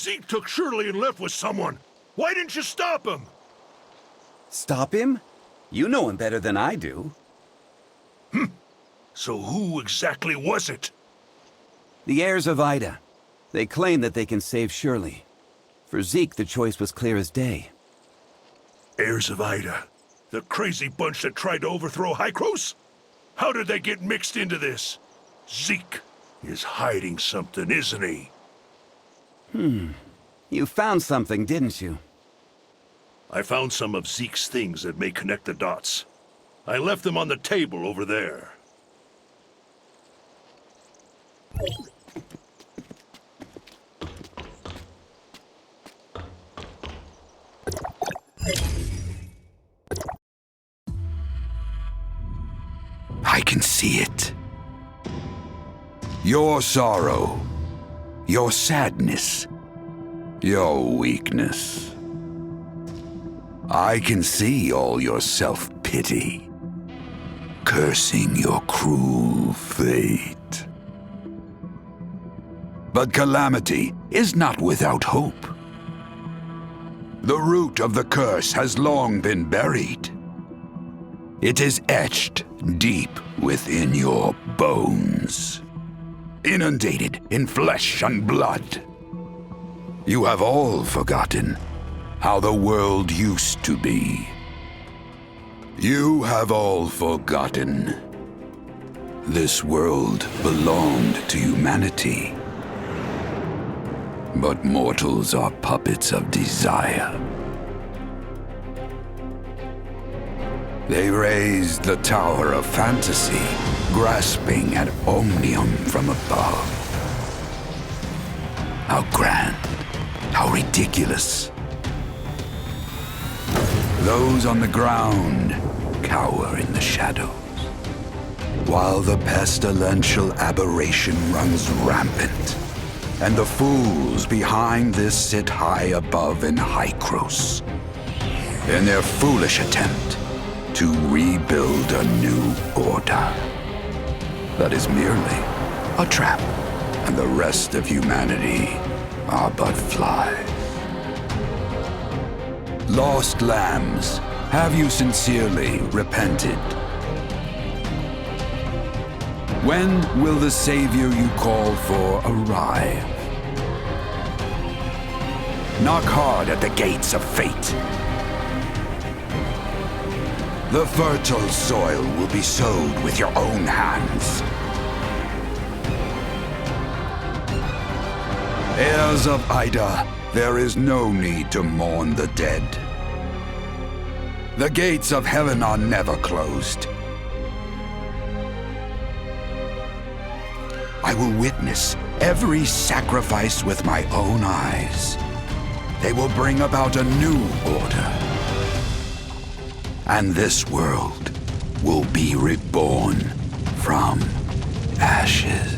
Zeke took Shirley and left with someone. Why didn't you stop him? Stop him? You know him better than I do. So who exactly was it? The heirs of Ida. They claim that they can save Shirley. For Zeke, the choice was clear as day. Heirs of Ida? The crazy bunch that tried to overthrow Hykros? How did they get mixed into this? Zeke is hiding something, isn't he? You found something, didn't you? I found some of Zeke's things that may connect the dots. I left them on the table over there. I can see it. Your sorrow, your sadness, your weakness. I can see all your self-pity, cursing your cruel fate. But calamity is not without hope. The root of the curse has long been buried. It is etched deep within your bones, inundated in flesh and blood. You have all forgotten how the world used to be. You have all forgotten this world belonged to humanity. But mortals are puppets of desire. They raised the tower of fantasy, grasping at omnium from above. How grand, how ridiculous. Those on the ground cower in the shadows, while the pestilential aberration runs rampant, and the fools behind this sit high above in Hykros, in their foolish attempt to rebuild a new order that is merely a trap, and the rest of humanity are but flies. Lost lambs, have you sincerely repented? When will the savior you call for arrive? Knock hard at the gates of fate. The fertile soil will be sowed with your own hands. Heirs of Ida, there is no need to mourn the dead. The gates of heaven are never closed. I will witness every sacrifice with my own eyes. They will bring about a new order. And this world will be reborn from ashes.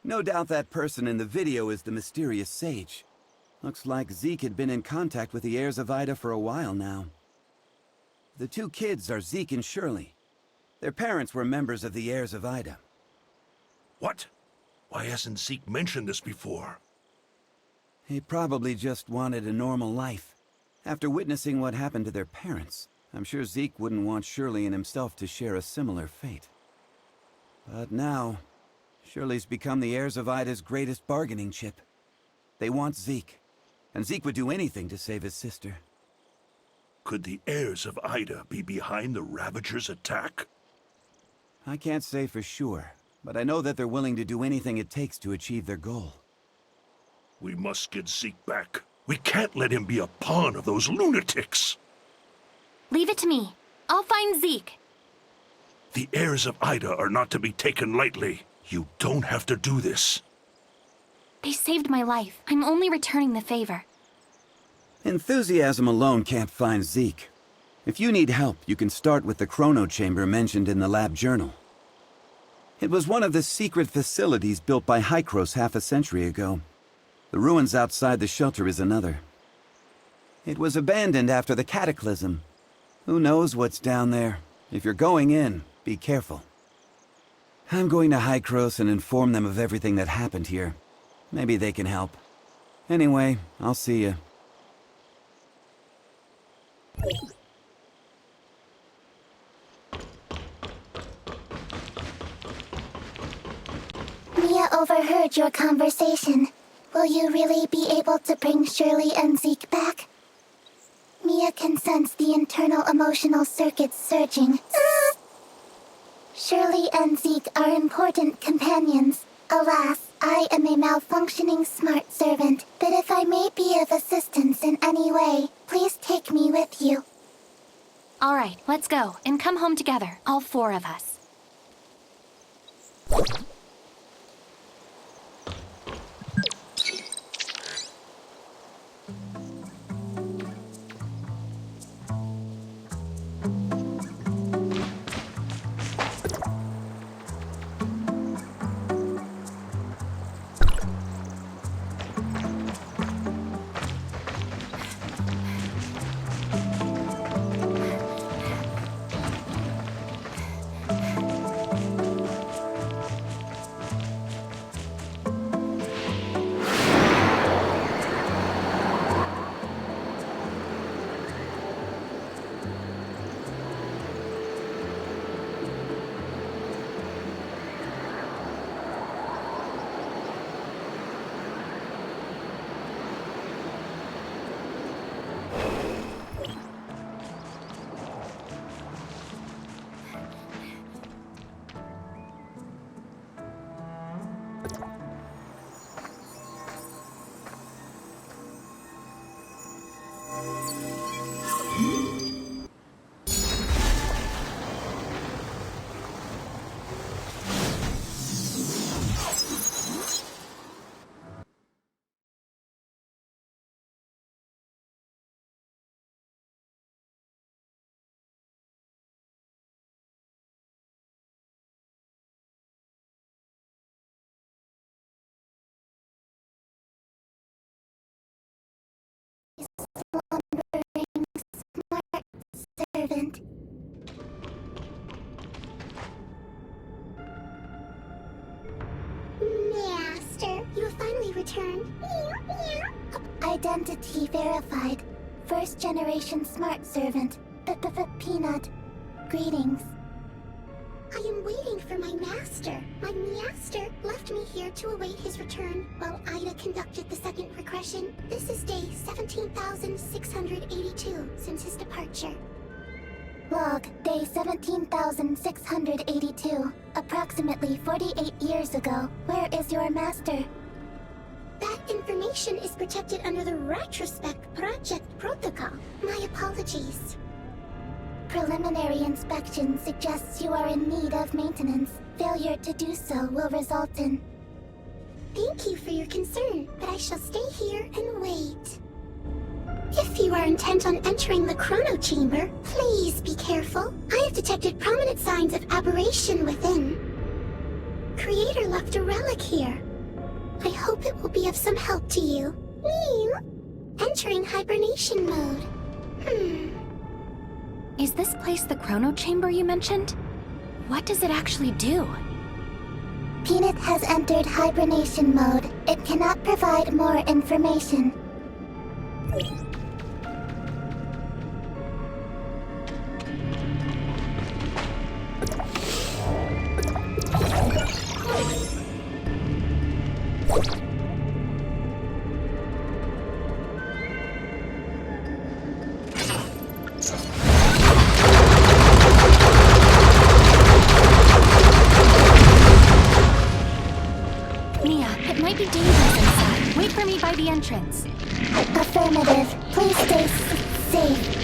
No doubt that person in the video is the mysterious sage. Looks like Zeke had been in contact with the heirs of Ida for a while now. The two kids are Zeke and Shirley. Their parents were members of the heirs of Ida. What? Why hasn't Zeke mentioned this before? He probably just wanted a normal life. After witnessing what happened to their parents, I'm sure Zeke wouldn't want Shirley and himself to share a similar fate. But now, Shirley's become the heirs of Ida's greatest bargaining chip. They want Zeke, and Zeke would do anything to save his sister. Could the heirs of Ida be behind the Ravagers' attack? I can't say for sure, but I know that they're willing to do anything it takes to achieve their goal. We must get Zeke back, We can't let him be a pawn of those lunatics. Leave it to me. I'll find Zeke. The heirs of Ida are not to be taken lightly. You don't have to do this. They saved my life. I'm only returning the favor. Enthusiasm alone can't find Zeke. If you need help, you can start with the chrono chamber mentioned in the lab journal. It was one of the secret facilities built by Hykros half a century ago. The ruins outside the shelter is another. It was abandoned after the cataclysm. Who knows what's down there? If you're going in, be careful. I'm going to Hykros and inform them of everything that happened here. Maybe they can help. Anyway, I'll see you. Mia overheard your conversation. Will you really be able to bring Shirley and Zeke back? Mia can sense the internal emotional circuits surging. Shirley and Zeke are important companions. Alas, I am a malfunctioning smart servant, but if I may be of assistance in any way, please take me with you. All right, let's go and come home together, all four of us. Servant. Master, you have finally returned. Identity verified. First generation smart servant. Peanut. Greetings. I am waiting for my master. My master left me here to await his return while Ida conducted the second regression. This is day 17,682 since his departure. Log, day 17,682. Approximately 48 years ago. Where is your master? That information is protected under the Retrospect Project Protocol. My apologies. Preliminary inspection suggests you are in need of maintenance. Failure to do so will result in... Thank you for your concern, but I shall stay here and wait. If you are intent on entering the chrono chamber, please be careful. I have detected prominent signs of aberration within. Creator left a relic here. I hope it will be of some help to you. Entering hibernation mode. Is this place the chrono chamber you mentioned? What does it actually do? Peanut has entered hibernation mode. It cannot provide more information. Mia, it might be dangerous dangerous inside. Wait for me by the entrance. Affirmative. Please stay safe.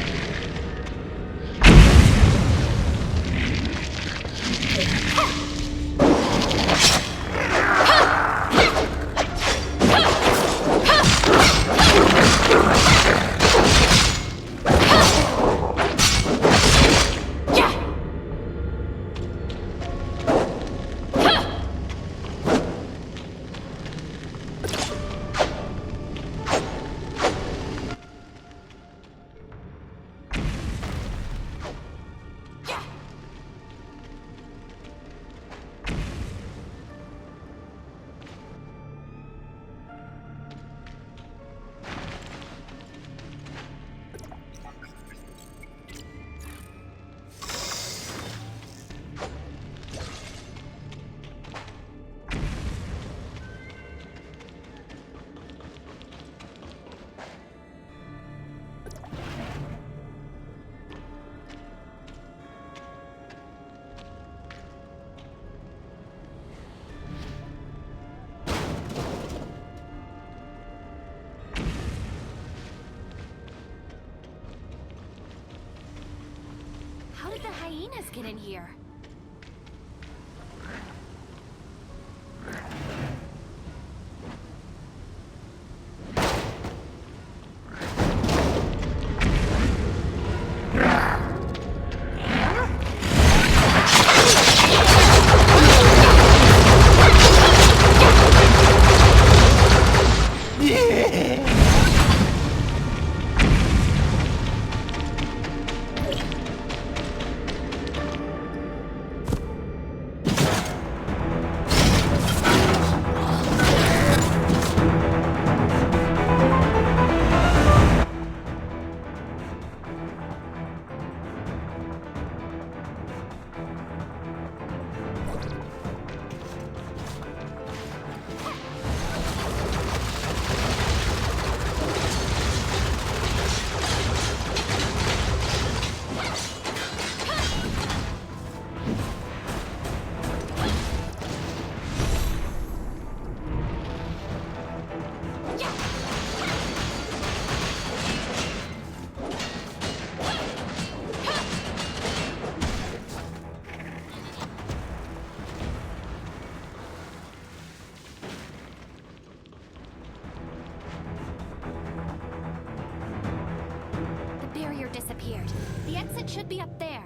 How did the hyenas get in here? Disappeared. The exit should be up there.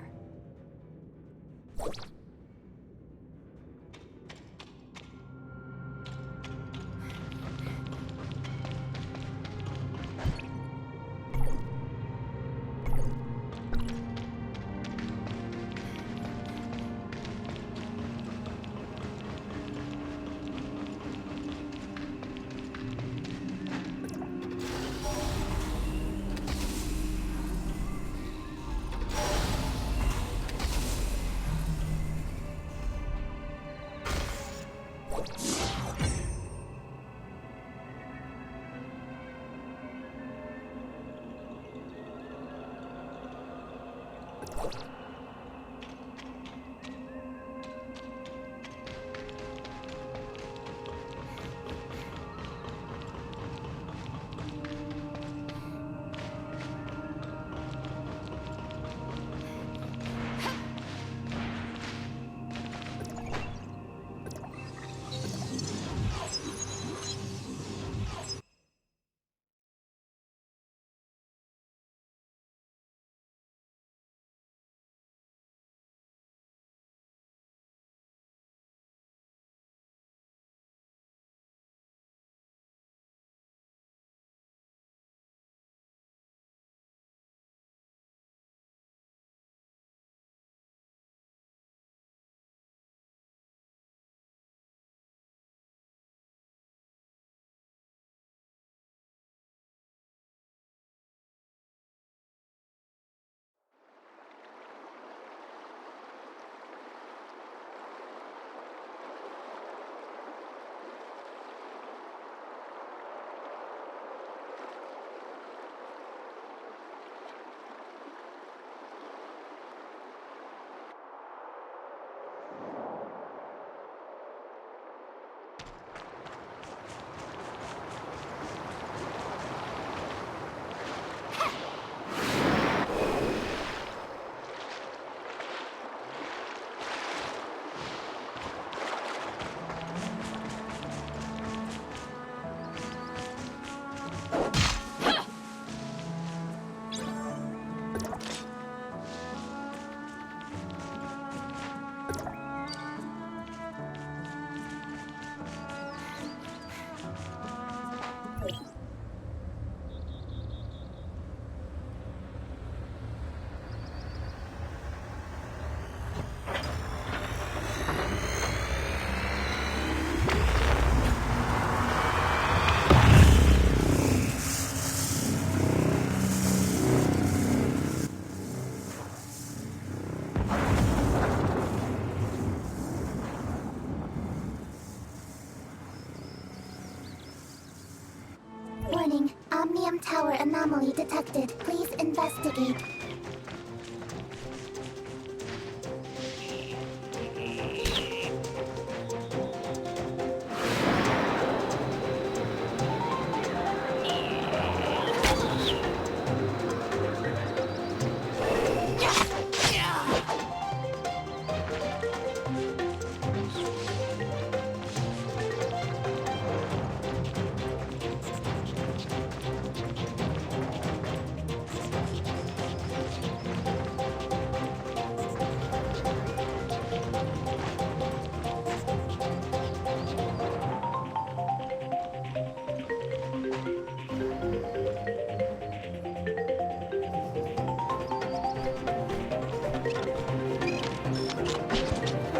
anomaly detected. Please investigate.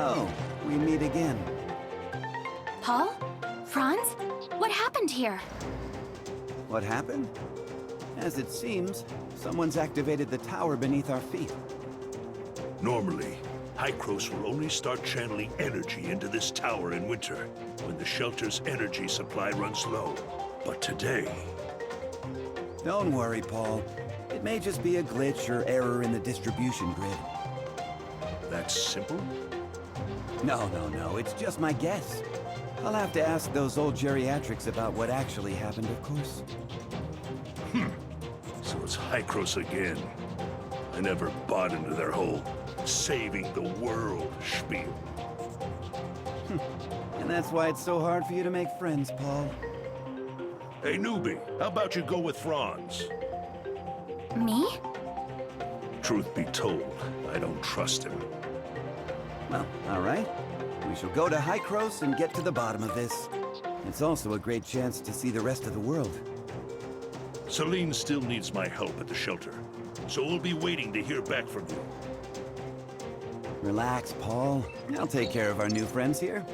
Oh, we meet again. Paul? Franz? What happened here? What happened? As it seems, someone's activated the tower beneath our feet. Normally, Hycros will only start channeling energy into this tower in winter, when the shelter's energy supply runs low. But today... Don't worry, Paul. It may just be a glitch or error in the distribution grid. That's simple? No, it's just my guess. I'll have to ask those old geriatrics about what actually happened, of course. So it's Hycros again. I never bought into their whole saving the world spiel. And that's why it's so hard for you to make friends, Paul. Hey, newbie, how about you go with Franz? Me? Truth be told, I don't trust him. Well, all right. We shall go to Hycros and get to the bottom of this. It's also a great chance to see the rest of the world. Celine still needs my help at the shelter, so we'll be waiting to hear back from you. Relax, Paul. I'll take care of our new friends here.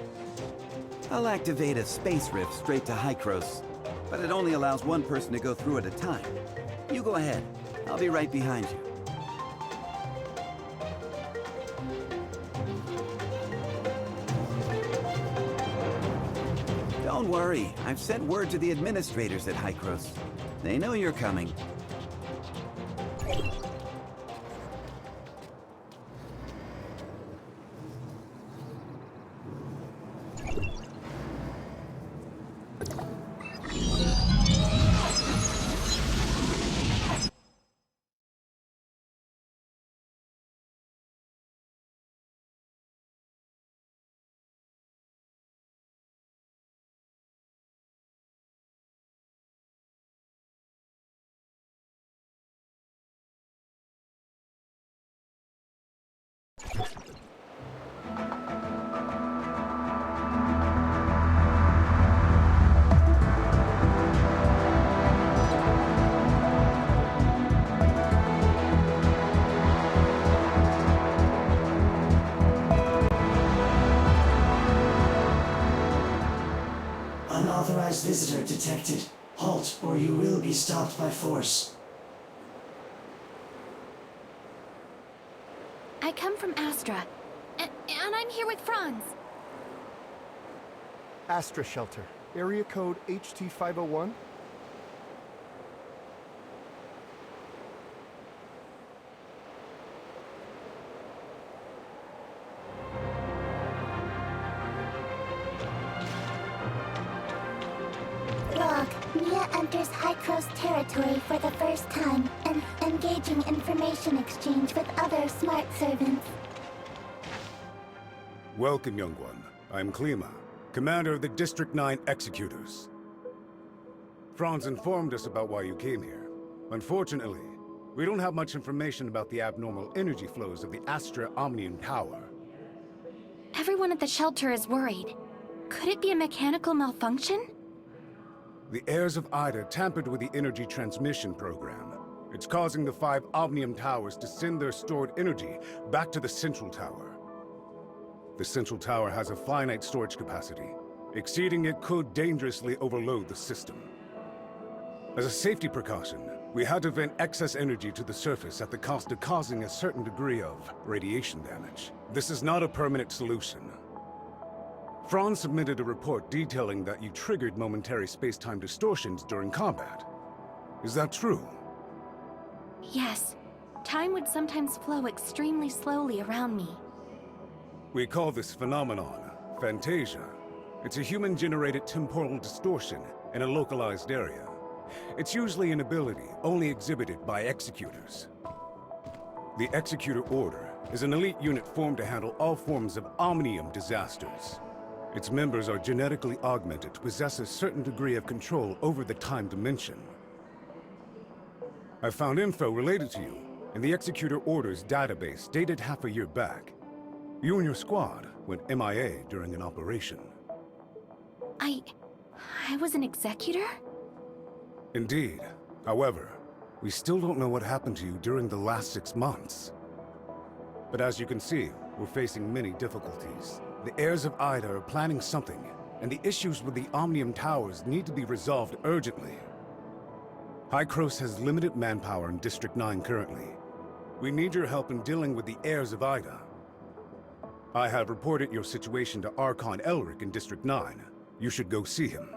I'll activate a space rift straight to Hycros, but it only allows one person to go through at a time. You go ahead. I'll be right behind you. Don't worry. I've sent word to the administrators at Hycros. They know you're coming. Unauthorized visitor detected. Halt, or you will be stopped by force. I come from Astra, and I'm here with Franz. Astra Shelter, area code HT501. Log. Mia enters Hycros territory for the first time and engaging information exchange with other smart servants. Welcome, young one. I'm Klima, commander of the District 9 Executors. Franz informed us about why you came here. Unfortunately, we don't have much information about the abnormal energy flows of the Astra Omnium Tower. Everyone at the shelter is worried. Could it be a mechanical malfunction? The heirs of Ida tampered with the energy transmission program. It's causing the 5 Omnium Towers to send their stored energy back to the Central Tower. The Central Tower has a finite storage capacity. Exceeding it could dangerously overload the system. As a safety precaution, we had to vent excess energy to the surface at the cost of causing a certain degree of radiation damage. This is not a permanent solution. Franz submitted a report detailing that you triggered momentary space-time distortions during combat. Is that true? Yes. Time would sometimes flow extremely slowly around me. We call this phenomenon phantasia. It's a human-generated temporal distortion in a localized area. It's usually an ability only exhibited by executors. The Executor Order is an elite unit formed to handle all forms of omnium disasters. Its members are genetically augmented to possess a certain degree of control over the time dimension. I found info related to you in the Executor Order's database dated half a year back. You and your squad went MIA during an operation. I was an executor? Indeed. However, we still don't know what happened to you during the last 6 months. But as you can see, we're facing many difficulties. The heirs of Ida are planning something, and the issues with the Omnium Towers need to be resolved urgently. Hykros has limited manpower in District 9 currently. We need your help in dealing with the heirs of Ida. I have reported your situation to Archon Elric in District 9. You should go see him.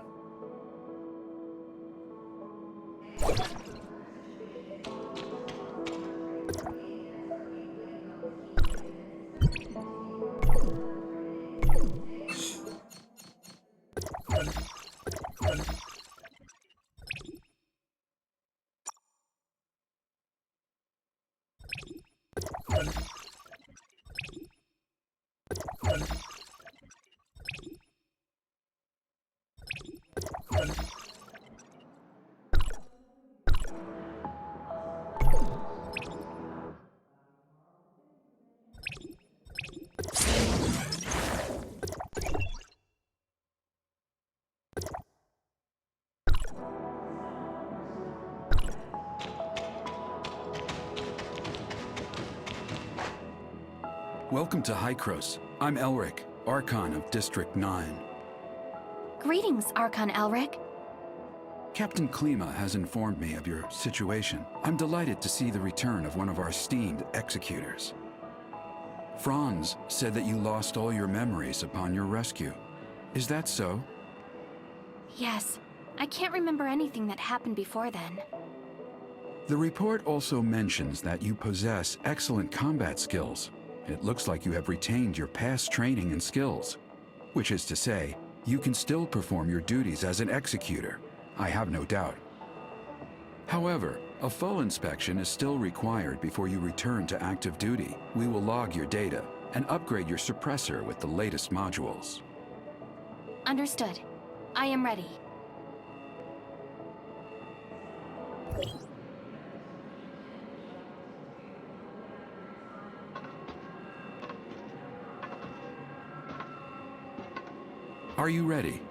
Welcome to Hykros. I'm Elric, Archon of District 9. Greetings, Archon Elric. Captain Klima has informed me of your situation. I'm delighted to see the return of one of our esteemed executors. Franz said that you lost all your memories upon your rescue. Is that so? Yes. I can't remember anything that happened before then. The report also mentions that you possess excellent combat skills. It looks like you have retained your past training and skills. Which is to say, you can still perform your duties as an executor. I have no doubt. However, a full inspection is still required before you return to active duty. We will log your data and upgrade your suppressor with the latest modules. Understood. I am ready. Are you ready?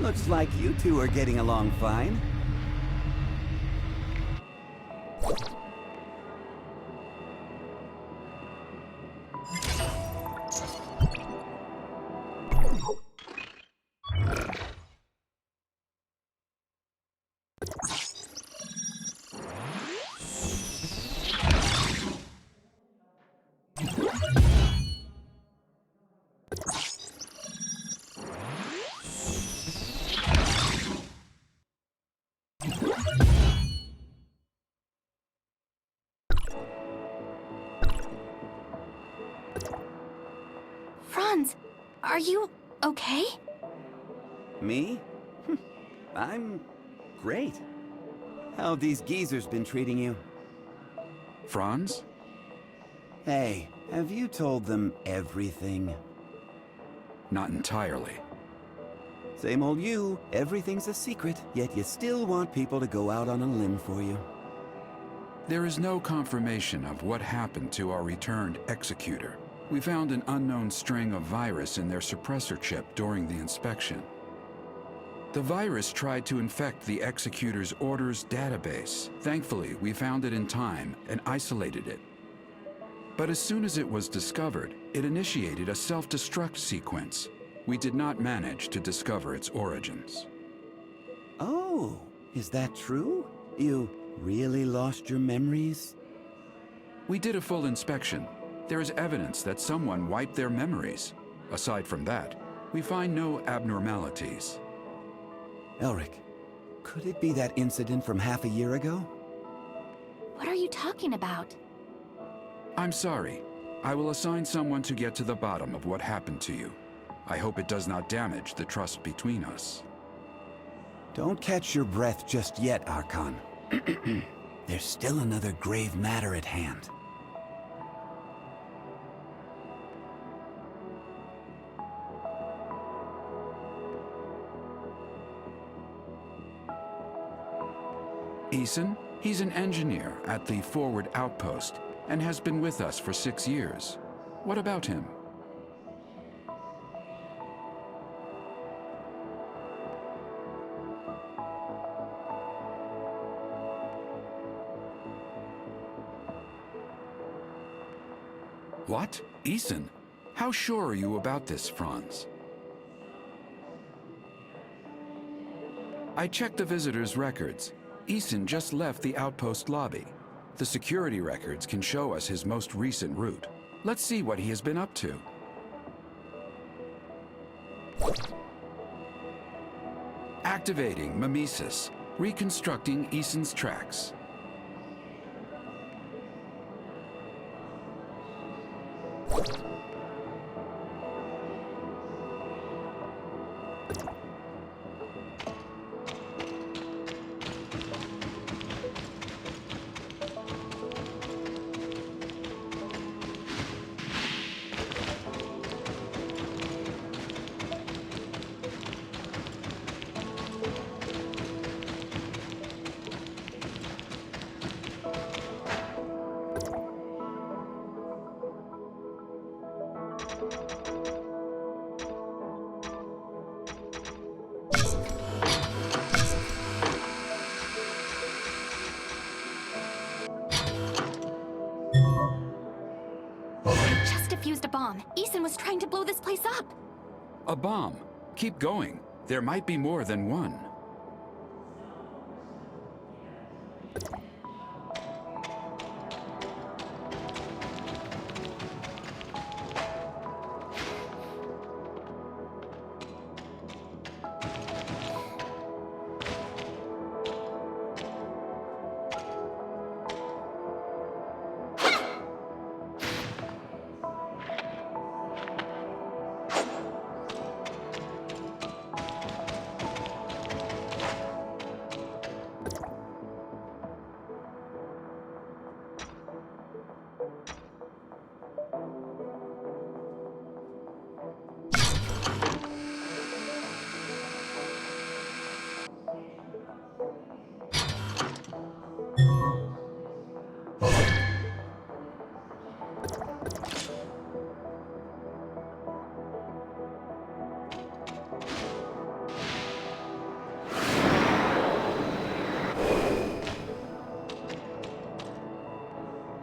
Looks like you two are getting along fine. Franz, are you okay? Me? I'm great. How have these geezers been treating you? Franz? Hey, have you told them everything? Not entirely. Same old you. Everything's a secret, yet you still want people to go out on a limb for you. There is no confirmation of what happened to our returned executor. We found an unknown string of virus in their suppressor chip during the inspection. The virus tried to infect the Executor's orders database. Thankfully, we found it in time and isolated it. But as soon as it was discovered, it initiated a self-destruct sequence. We did not manage to discover its origins. Oh, is that true? You really lost your memories? We did a full inspection. There is evidence that someone wiped their memories. Aside from that, we find no abnormalities. Elric, could it be that incident from half a year ago? What are you talking about? I'm sorry. I will assign someone to get to the bottom of what happened to you. I hope it does not damage the trust between us. Don't catch your breath just yet, Archon. There's still another grave matter at hand. Eason? He's an engineer at the forward outpost and has been with us for 6 years. What about him? What? Eason? How sure are you about this, Franz? I checked the visitor's records. Eason just left the outpost lobby. The security records can show us his most recent route. Let's see what he has been up to. Activating Mimesis, reconstructing Eason's tracks. Just defused a bomb. Eason was trying to blow this place up. A bomb. Keep going. There might be more than one.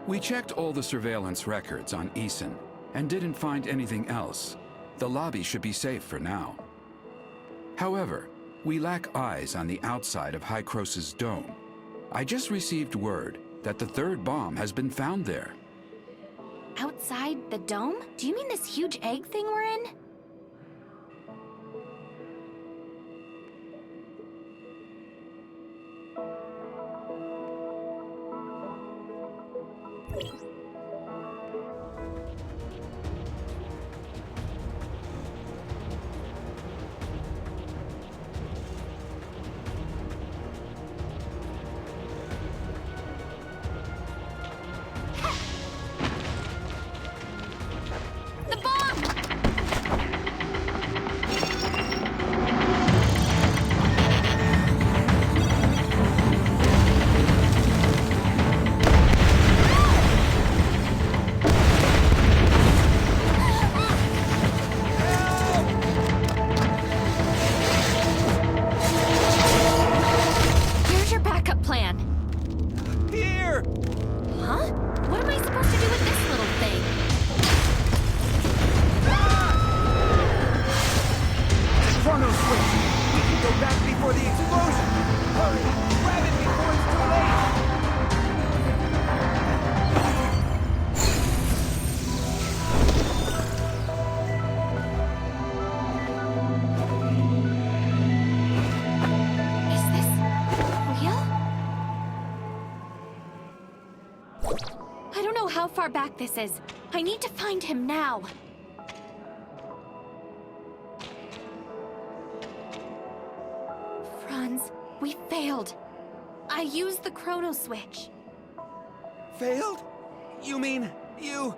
We checked all the surveillance records on Eason and didn't find anything else. The lobby should be safe for now. However, we lack eyes on the outside of Hykros' dome. I just received word that the third bomb has been found there. Outside the dome? Do you mean this huge egg thing we're in? The bomb! Go back before the explosion! Hurry! Grab it before it's too late! Is this real? I don't know how far back this is. I need to find him now. Franz, we failed. I used the chrono switch. Failed? You mean, you...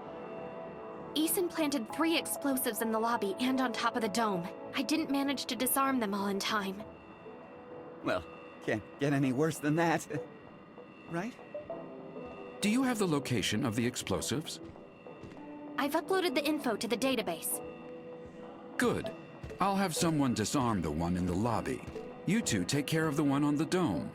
Eason planted 3 explosives in the lobby and on top of the dome. I didn't manage to disarm them all in time. Well, can't get any worse than that. Right? Do you have the location of the explosives? I've uploaded the info to the database. Good. I'll have someone disarm the one in the lobby. You two take care of the one on the dome.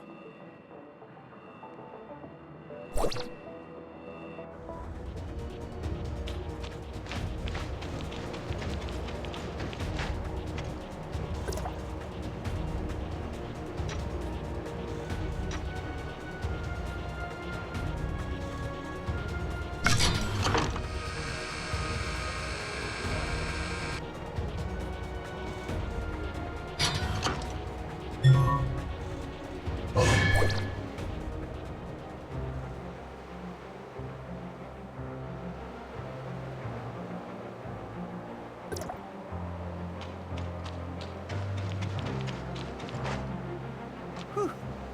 Whew.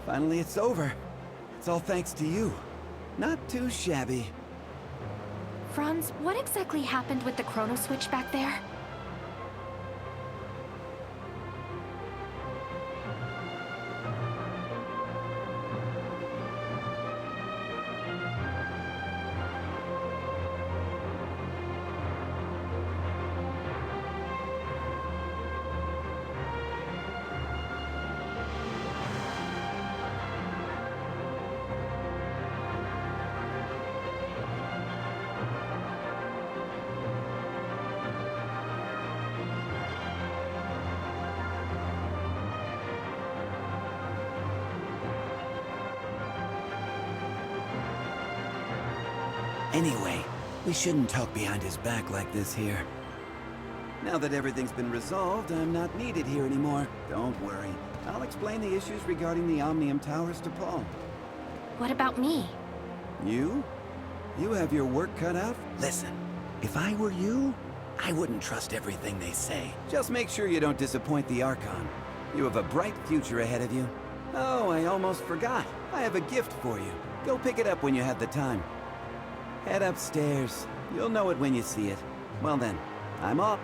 Finally, it's over. It's all thanks to you. Not too shabby. Franz, what exactly happened with the chrono switch back there? Anyway, we shouldn't talk behind his back like this here. Now that everything's been resolved, I'm not needed here anymore. Don't worry. I'll explain the issues regarding the Omnium Towers to Paul. What about me? You? You have your work cut out? Listen, if I were you, I wouldn't trust everything they say. Just make sure you don't disappoint the Archon. You have a bright future ahead of you. Oh, I almost forgot. I have a gift for you. Go pick it up when you have the time. Head upstairs. You'll know it when you see it. Well then, I'm off.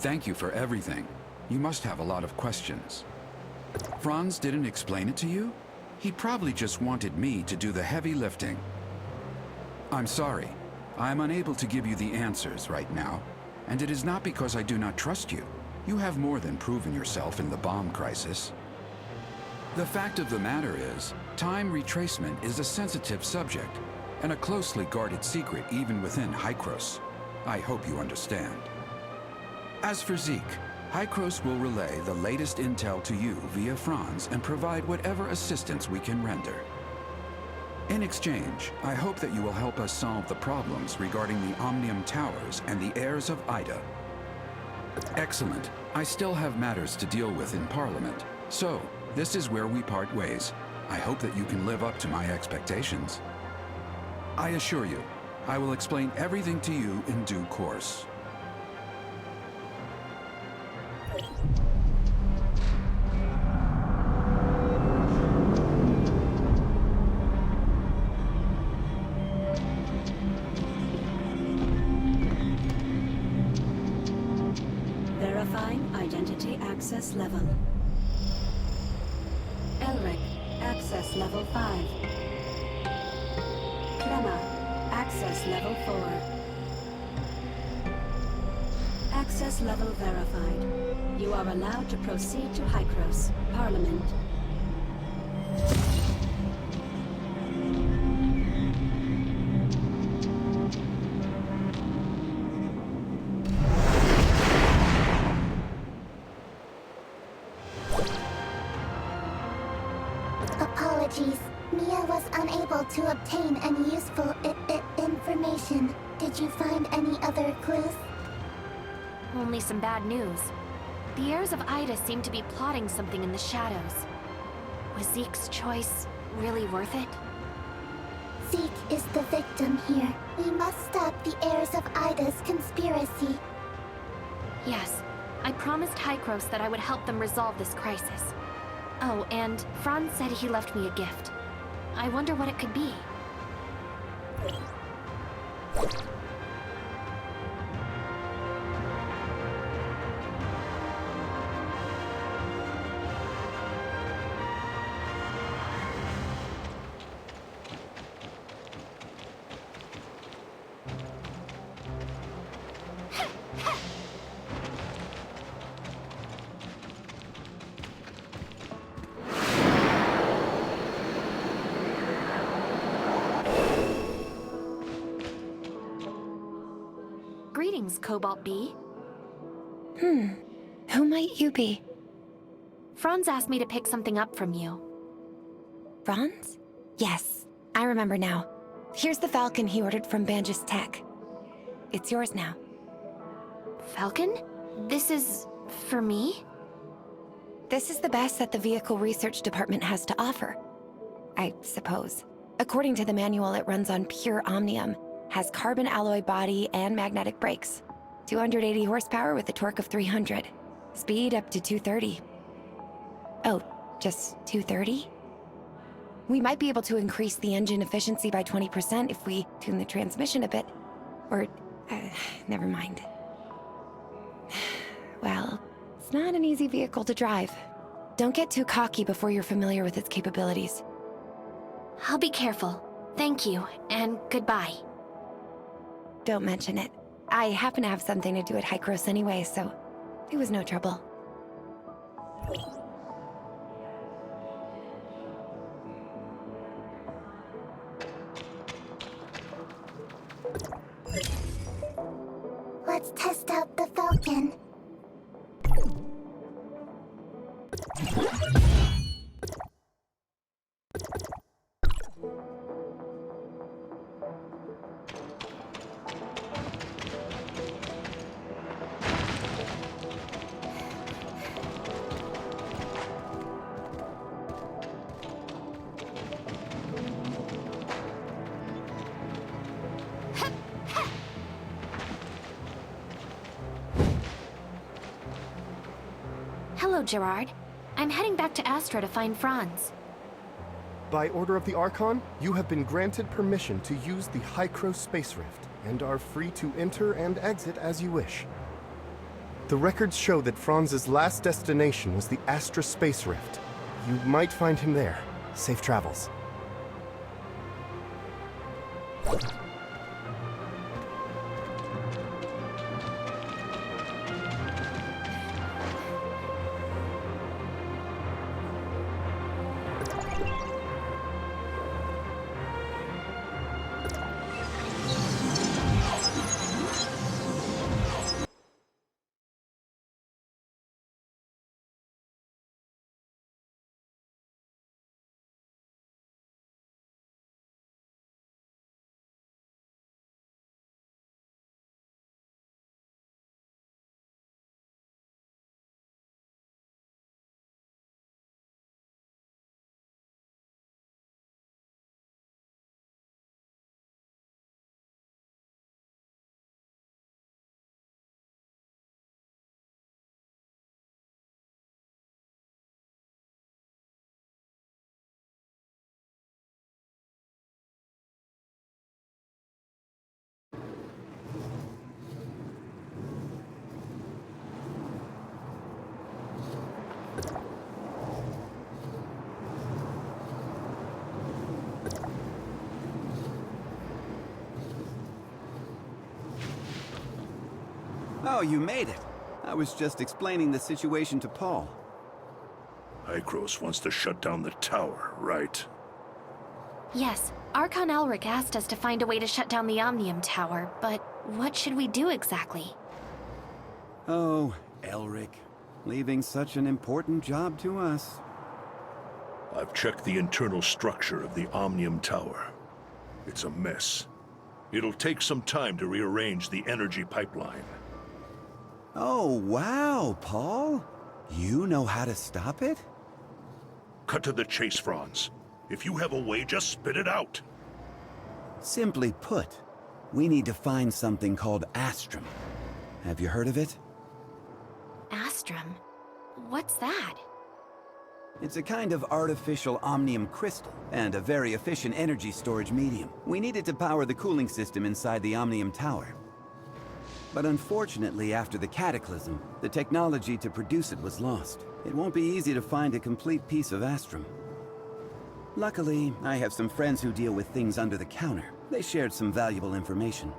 Thank you for everything. You must have a lot of questions. Franz didn't explain it to you? He probably just wanted me to do the heavy lifting. I'm sorry. I'm unable to give you the answers right now, and it is not because I do not trust you. You have more than proven yourself in the bomb crisis. The fact of the matter is, time retracement is a sensitive subject, and a closely guarded secret even within Hykros. I hope you understand. As for Zeke, Hykros will relay the latest intel to you via Franz and provide whatever assistance we can render. In exchange, I hope that you will help us solve the problems regarding the Omnium Towers and the heirs of Ida. Excellent. I still have matters to deal with in Parliament, so this is where we part ways. I hope that you can live up to my expectations. I assure you, I will explain everything to you in due course. Verifying identity access level. Elric, access level 5. Clemma, access level 4. Access level verified. You are allowed to proceed to Hykros, Parliament. Apologies. Mia was unable to obtain any useful information. Did you find any other clues? Only some bad news. The heirs of Ida seem to be plotting something in the shadows. Was Zeke's choice really worth it? Zeke is the victim here. We must stop the heirs of Ida's conspiracy. Yes. I promised Hykros that I would help them resolve this crisis. Oh, and Franz said he left me a gift. I wonder what it could be. Greetings, Cobalt B. Who might you be? Franz asked me to pick something up from you. Franz? Yes, I remember now. Here's the Falcon he ordered from Banjus Tech. It's yours now. Falcon? This is... for me? This is the best that the Vehicle Research Department has to offer. I suppose. According to the manual, it runs on pure omnium, has carbon alloy body and magnetic brakes. 280 horsepower with a torque of 300. Speed up to 230. Oh, just 230? We might be able to increase the engine efficiency by 20% if we tune the transmission a bit. Or, never mind. Well, it's not an easy vehicle to drive. Don't get too cocky before you're familiar with its capabilities. I'll be careful. Thank you, and goodbye. Don't mention it. I happen to have something to do at Hykros anyway, so it was no trouble. Let's test out the Falcon. Hello, Gerard. I'm heading back to Astra to find Franz. By order of the Archon, you have been granted permission to use the Hykros Space Rift, and are free to enter and exit as you wish. The records show that Franz's last destination was the Astra Space Rift. You might find him there. Safe travels. Oh, you made it. I was just explaining the situation to Paul. Hykros wants to shut down the tower, right? Yes, Archon Elric asked us to find a way to shut down the Omnium Tower, but what should we do exactly? Oh, Elric. Leaving such an important job to us. I've checked the internal structure of the Omnium Tower. It's a mess. It'll take some time to rearrange the energy pipeline. Oh, wow, Paul. You know how to stop it? Cut to the chase, Franz. If you have a way, just spit it out. Simply put, we need to find something called Astrum. Have you heard of it? Astrum? What's that? It's a kind of artificial omnium crystal, and a very efficient energy storage medium. We need it to power the cooling system inside the Omnium Tower. But unfortunately, after the Cataclysm, the technology to produce it was lost. It won't be easy to find a complete piece of Astrum. Luckily, I have some friends who deal with things under the counter. They shared some valuable information.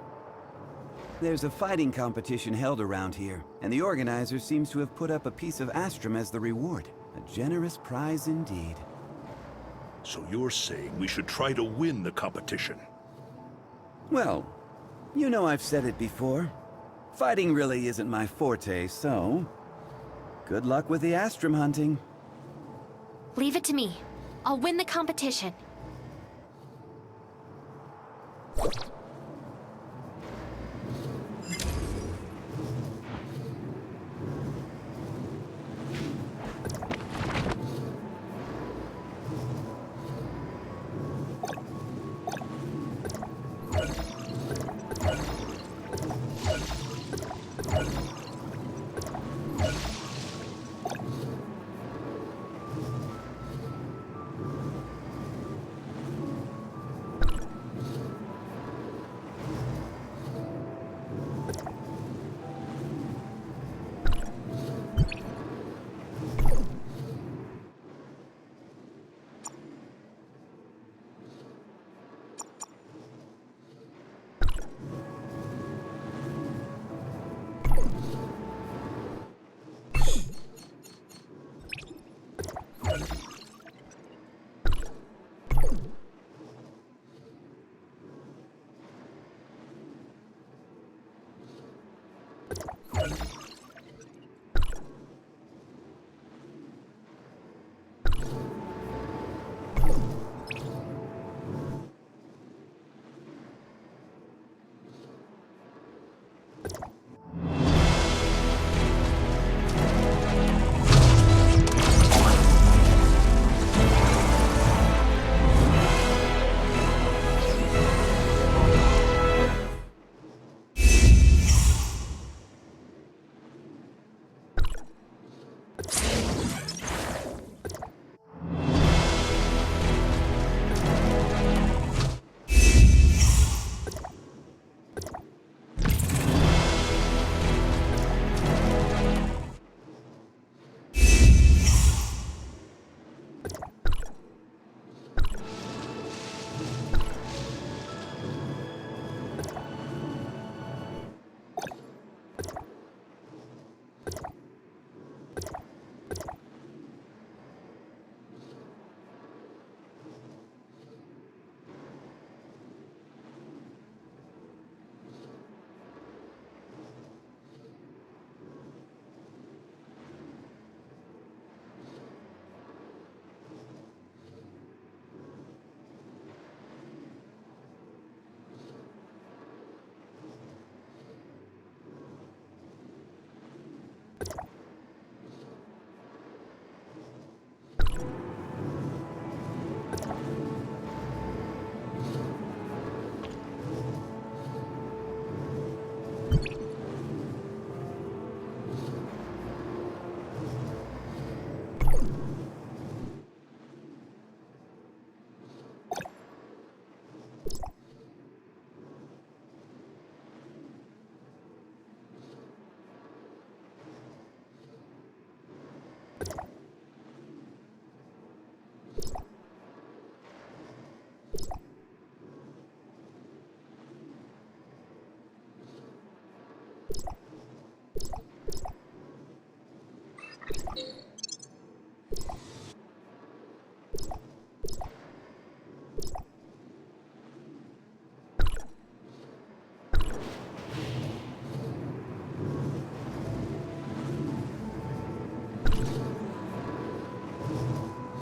There's a fighting competition held around here, and the organizer seems to have put up a piece of Astrum as the reward. A generous prize indeed. So you're saying we should try to win the competition? Well, you know I've said it before. Fighting really isn't my forte, so... good luck with the Astrum hunting. Leave it to me. I'll win the competition.